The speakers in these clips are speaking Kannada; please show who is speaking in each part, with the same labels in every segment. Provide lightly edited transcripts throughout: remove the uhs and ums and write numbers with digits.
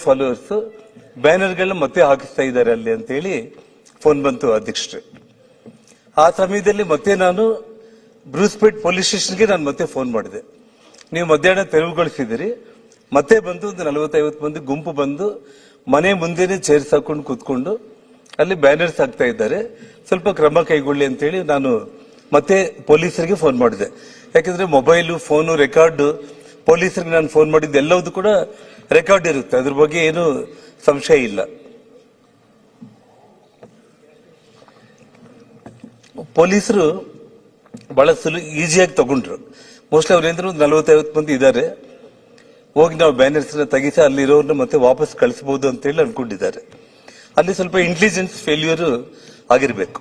Speaker 1: ಫಾಲೋವರ್ಸ್ ಬ್ಯಾನರ್ಗಳನ್ನ ಮತ್ತೆ ಹಾಕಿಸ್ತಾ ಇದ್ದಾರೆ ಅಲ್ಲಿ ಅಂತ ಹೇಳಿ ಫೋನ್ ಬಂತು ಅಧ್ಯಕ್ಷರೇ. ಆ ಸಮಯದಲ್ಲಿ ಮತ್ತೆ ನಾನು ಬ್ರೂಸ್ಪೇಟ್ ಪೊಲೀಸ್ ಸ್ಟೇಷನ್ಗೆ ನಾನು ಮತ್ತೆ ಫೋನ್ ಮಾಡಿದೆ. ನೀವು ಮಧ್ಯಾಹ್ನ ತೆರವುಗೊಳಿಸಿದಿರಿ, ಮತ್ತೆ ಬಂದು ಒಂದು 40-50 ಮಂದಿ ಗುಂಪು ಬಂದು ಮನೆ ಮುಂದೆನೆ ಚೇರ್ಸ್ ಹಾಕೊಂಡು ಕೂತ್ಕೊಂಡು ಅಲ್ಲಿ ಬ್ಯಾನರ್ಸ್ ಹಾಕ್ತಾ ಇದ್ದಾರೆ, ಸ್ವಲ್ಪ ಕ್ರಮ ಕೈಗೊಳ್ಳಿ ಅಂತ ಹೇಳಿ ನಾನು ಮತ್ತೆ ಪೊಲೀಸರಿಗೆ ಫೋನ್ ಮಾಡಿದೆ. ಯಾಕಂದ್ರೆ ಮೊಬೈಲು, ಫೋನು, ರೆಕಾರ್ಡ್ ಪೊಲೀಸರಿಗೆ ನಾನು ಫೋನ್ ಮಾಡಿದ್ದು ಎಲ್ಲವೂ ಕೂಡ ರೆಕಾರ್ಡ್ ಇರುತ್ತೆ, ಅದ್ರ ಬಗ್ಗೆ ಏನು ಸಂಶಯ ಇಲ್ಲ. ಪೊಲೀಸರು ಬಹಳ ಈಸಿಯಾಗಿ ತಗೊಂಡ್ರು. ಮೋಸ್ಟ್ಲಿ ಅವ್ರೇಂದ್ರೆ ಒಂದು 40-50 ಮಂದಿ ಇದ್ದಾರೆ, ಹೋಗಿ ನಾವು ಬ್ಯಾನರ್ಸ್ ತೆಗಿಸಿ ಅಲ್ಲಿರೋರ್ನ ಮತ್ತೆ ವಾಪಸ್ ಕಳಿಸಬಹುದು ಅಂತ ಹೇಳಿ ಅನ್ಕೊಂಡಿದ್ದಾರೆ. ಅಲ್ಲಿ ಸ್ವಲ್ಪ ಇಂಟೆಲಿಜೆನ್ಸ್ ಫೇಲ್ಯೂರ್ ಆಗಿರ್ಬೇಕು.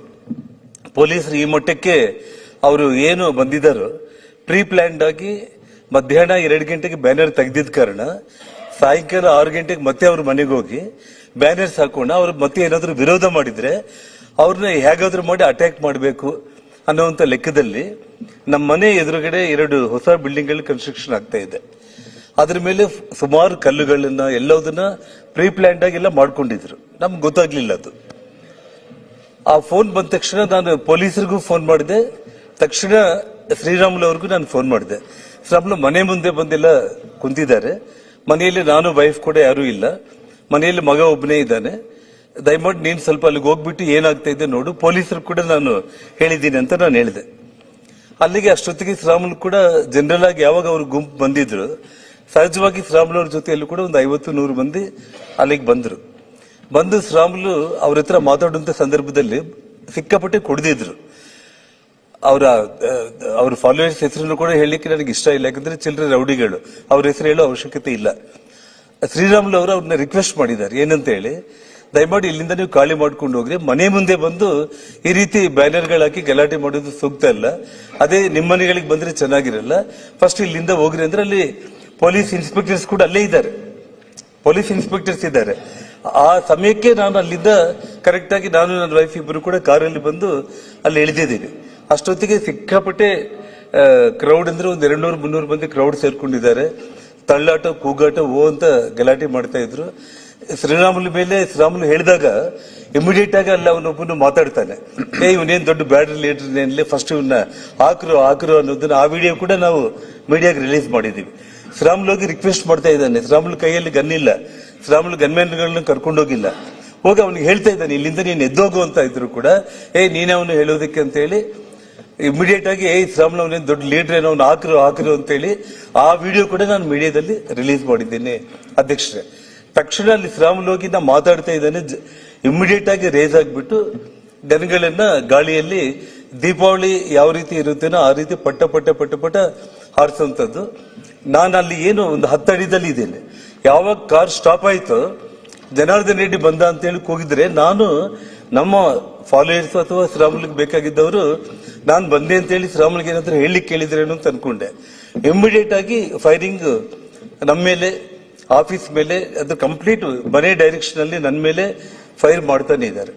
Speaker 1: ಪೊಲೀಸರು ಈ ಮಟ್ಟಕ್ಕೆ ಅವರು ಏನು ಬಂದಿದ್ದಾರೋ ಪ್ರೀ ಪ್ಲಾನ್ಡ್ ಆಗಿ ಮಧ್ಯಾಹ್ನ 2 ಗಂಟೆಗೆ ಬ್ಯಾನರ್ ತೆಗೆದಿದ್ದ ಕಾರಣ ಸಾಯಂಕಾಲ 6 ಗಂಟೆಗೆ ಮತ್ತೆ ಅವ್ರ ಮನೆಗೆ ಹೋಗಿ ಬ್ಯಾನರ್ಸ್ ಹಾಕೋಣ, ಅವ್ರು ಮತ್ತೆ ಏನಾದ್ರು ವಿರೋಧ ಮಾಡಿದ್ರೆ ಅವ್ರನ್ನ ಹೇಗಾದ್ರೂ ಮಾಡಿ ಅಟ್ಯಾಕ್ ಮಾಡಬೇಕು ಅನ್ನೋಂಥ ಲೆಕ್ಕದಲ್ಲಿ ನಮ್ಮ ಮನೆ ಎದುರುಗಡೆ 2 ಹೊಸ ಬಿಲ್ಡಿಂಗ್ ಗಳು ಕನ್ಸ್ಟ್ರಕ್ಷನ್ ಆಗ್ತಾ ಇದೆ. ಅದ್ರ ಮೇಲೆ ಸುಮಾರು ಕಲ್ಲುಗಳನ್ನ ಎಲ್ಲದನ್ನ ಪ್ರೀ ಪ್ಲಾನ್ಡ್ ಆಗಿ ಎಲ್ಲ ಮಾಡ್ಕೊಂಡಿದ್ರು, ನಮ್ಗೆ ಗೊತ್ತಾಗ್ಲಿಲ್ಲ ಅದು. ಆ ಫೋನ್ ಬಂದ ತಕ್ಷಣ ನಾನು ಪೊಲೀಸರಿಗೂ ಫೋನ್ ಮಾಡಿದೆ, ತಕ್ಷಣ ಶ್ರೀರಾಮುಲು ಅವ್ರಿಗೂ ನಾನು ಫೋನ್ ಮಾಡಿದೆ. ಶ್ರೀರಾಮುಲು ಮನೆ ಮುಂದೆ ಬಂದೆಲ್ಲ ಕುಂತಿದ್ದಾರೆ, ಮನೆಯಲ್ಲಿ ನಾನು ವೈಫ್ ಕೂಡ ಯಾರೂ ಇಲ್ಲ, ಮನೆಯಲ್ಲಿ ಮಗ ಒಬ್ಬನೇ ಇದ್ದಾನೆ, ದಯಮಾಡಿ ನೀನು ಸ್ವಲ್ಪ ಅಲ್ಲಿಗೆ ಹೋಗ್ಬಿಟ್ಟು ಏನಾಗ್ತಾ ಇದೆ ನೋಡು, ಪೊಲೀಸರು ಕೂಡ ನಾನು ಹೇಳಿದ್ದೀನಿ ಅಂತ ನಾನು ಹೇಳಿದೆ. ಅಲ್ಲಿಗೆ ಅಷ್ಟೊತ್ತಿಗೆ ಶ್ರೀರಾಮುಲು ಕೂಡ ಜನರಲ್ ಆಗಿ ಯಾವಾಗ ಅವ್ರ ಗುಂಪು ಬಂದಿದ್ರು, ಸಹಜವಾಗಿ ಶ್ರೀರಾಮುಲು ಅವ್ರ ಜೊತೆಯಲ್ಲೂ ಕೂಡ ಒಂದು 50-100 ಮಂದಿ ಅಲ್ಲಿಗೆ ಬಂದ್ರು. ಬಂದು ಶ್ರೀರಾಮುಲು ಅವ್ರ ಹತ್ರ ಮಾತಾಡುವಂತ ಸಂದರ್ಭದಲ್ಲಿ ಸಿಕ್ಕಾಪಟ್ಟೆ ಕುಡಿದಿದ್ರು. ಅವ್ರ ಫಾಲೋವರ್ಸ್ ಹೆಸರನ್ನು ಕೂಡ ಹೇಳಲಿಕ್ಕೆ ನನಗೆ ಇಷ್ಟ ಇಲ್ಲ, ಯಾಕಂದ್ರೆ ಚಿಲ್ಲರೆ ರೌಡಿಗಳು, ಅವ್ರ ಹೆಸರು ಹೇಳೋ ಅವಶ್ಯಕತೆ ಇಲ್ಲ. ಶ್ರೀರಾಮುಲು ಅವರು ಅವ್ರನ್ನ ರಿಕ್ವೆಸ್ಟ್ ಮಾಡಿದ್ದಾರೆ, ಏನಂತ ಹೇಳಿ, ದಯಮಾಡಿ ಇಲ್ಲಿಂದ ನೀವು ಖಾಲಿ ಮಾಡ್ಕೊಂಡು ಹೋಗ್ರಿ, ಮನೆ ಮುಂದೆ ಬಂದು ಈ ರೀತಿ ಬ್ಯಾನರ್ಗಳು ಹಾಕಿ ಗಲಾಟೆ ಮಾಡೋದು ಸೂಕ್ತ ಅಲ್ಲ, ಅದೇ ನಿಮ್ಮ ಮನೆಗಳಿಗೆ ಬಂದ್ರೆ ಚೆನ್ನಾಗಿರಲ್ಲ, ಫಸ್ಟ್ ಇಲ್ಲಿಂದ ಹೋಗ್ರಿ ಅಂದ್ರೆ ಅಲ್ಲಿ ಪೊಲೀಸ್ ಇನ್ಸ್ಪೆಕ್ಟರ್ಸ್ ಕೂಡ ಅಲ್ಲೇ ಇದ್ದಾರೆ, ಪೊಲೀಸ್ ಇನ್ಸ್ಪೆಕ್ಟರ್ಸ್ ಇದ್ದಾರೆ. ಆ ಸಮಯಕ್ಕೆ ನಾನು ಅಲ್ಲಿಂದ ಕರೆಕ್ಟ್ ಆಗಿ ನಾನು ನನ್ನ ವೈಫ್ ಇಬ್ಬರು ಕೂಡ ಕಾರಲ್ಲಿ ಬಂದು ಅಲ್ಲಿ ಇಳಿದಿದ್ದೀನಿ. ಅಷ್ಟೊತ್ತಿಗೆ ಸಿಕ್ಕಾಪಟ್ಟೆ ಕ್ರೌಡ್ ಅಂದ್ರೆ ಒಂದು 200-300 ಮಂದಿ ಕ್ರೌಡ್ ಸೇರ್ಕೊಂಡಿದ್ದಾರೆ, ತಳ್ಳಾಟ, ಕೂಗಾಟ, ಅಂತ ಗಲಾಟೆ ಮಾಡ್ತಾ ಇದ್ರು. ಶ್ರೀರಾಮುಲು ಹೇಳಿದಾಗ ಇಮಿಡಿಯೇಟ್ ಆಗಿ ಅಲ್ಲಿ ಅವನೊಬ್ಬನು ಮಾತಾಡ್ತಾನೆ, ಇವನೇನ್ ದೊಡ್ಡ ಬ್ಯಾಡ್ ಲೀಡರ್, ಫಸ್ಟ್ ಇವನ್ನ ಹಾಕ್ರು ಅನ್ನೋದನ್ನ ಆ ವಿಡಿಯೋ ಕೂಡ ನಾವು ಮೀಡಿಯಾಗೆ ರಿಲೀಸ್ ಮಾಡಿದೀವಿ. ಶ್ರೀರಾಮುಲು ಹೋಗಿ ರಿಕ್ವೆಸ್ಟ್ ಮಾಡ್ತಾ ಇದ್ದಾನೆ, ಶ್ರೀರಾಮುಲು ಕೈಯಲ್ಲಿ ಗನ್ ಇಲ್ಲ, ಶ್ರೀರಾಮುಲು ಗನ್ಮ್ಯಾನ್ಗಳನ್ನ ಕರ್ಕೊಂಡೋಗಿಲ್ಲ, ಹೋಗಿ ಅವನಿಗೆ ಹೇಳ್ತಾ ಇದ್ದಾನೆ ಇಲ್ಲಿಂದ ನೀನು ಎದ್ದೋಗು ಅಂತ ಇದ್ರು ಕೂಡ ನೀನೇ ಅವನು ಹೇಳೋದಕ್ಕೆ ಅಂತ ಹೇಳಿ ಇಮಿಡಿಯೇಟ್ ಆಗಿ ಶ್ರೀರಾಮುಲು ಅವನೇನು ದೊಡ್ಡ ಲೀಡರ್ ಏನೋ ಅವ್ನು ಹಾಕ್ರು ಅಂತ ಹೇಳಿ ಆ ವಿಡಿಯೋ ಕೂಡ ನಾನು ಮೀಡಿಯಾದಲ್ಲಿ ರಿಲೀಸ್ ಮಾಡಿದ್ದೇನೆ ಅಧ್ಯಕ್ಷರೇ. ತಕ್ಷಣ ಅಲ್ಲಿ ಶ್ರೀರಾಮುಲು ಹೋಗಿ ನಾ ಮಾತಾಡ್ತಾ ಇದ್ದಾನೆ, ಇಮಿಡಿಯೇಟ್ ಆಗಿ ರೇಸ್ ಆಗಿಬಿಟ್ಟು ಗನ್ಗಳನ್ನ ಗಾಳಿಯಲ್ಲಿ ದೀಪಾವಳಿ ಯಾವ ರೀತಿ ಇರುತ್ತೇನೋ ಆ ರೀತಿ ಪಟ್ಟ ಹಾರಿಸುವಂತದ್ದು. ನಾನು ಅಲ್ಲಿ ಏನು ಒಂದು 10 ಅಡಿದಲ್ಲಿ ಇದ್ದೇನೆ, ಯಾವಾಗ ಕಾರ್ ಸ್ಟಾಪ್ ಆಯ್ತು, ಜನಾರ್ದನ್ ರೆಡ್ಡಿ ಬಂದ ಅಂತ ಹೇಳಿ ಹೋಗಿದ್ರೆ ನಾನು ನಮ್ಮ ಫಾಲೋಯರ್ಸ್ ಅಥವಾ ಶ್ರೀರಾಮುಲಿಗೆ ಬೇಕಾಗಿದ್ದವರು ನಾನು ಬಂದೆ ಅಂತ ಹೇಳಿ ಶ್ರೀರಾಮುಲಿಗೆ ಏನಾದ್ರೂ ಹೇಳಲಿಕ್ಕೆ ಕೇಳಿದ್ರೇನು ಅಂತ ಅನ್ಕೊಂಡೆ. ಇಮಿಡಿಯೇಟ್ ಆಗಿ ಫೈರಿಂಗ್ ನಮ್ಮ ಮೇಲೆ, ಆಫೀಸ್ ಮೇಲೆ, ಅದು ಕಂಪ್ಲೀಟ್ ಮನೆ ಡೈರೆಕ್ಷನ್ ಅಲ್ಲಿ ನನ್ನ ಮೇಲೆ ಫೈರ್ ಮಾಡ್ತಾನೆ ಇದ್ದಾರೆ.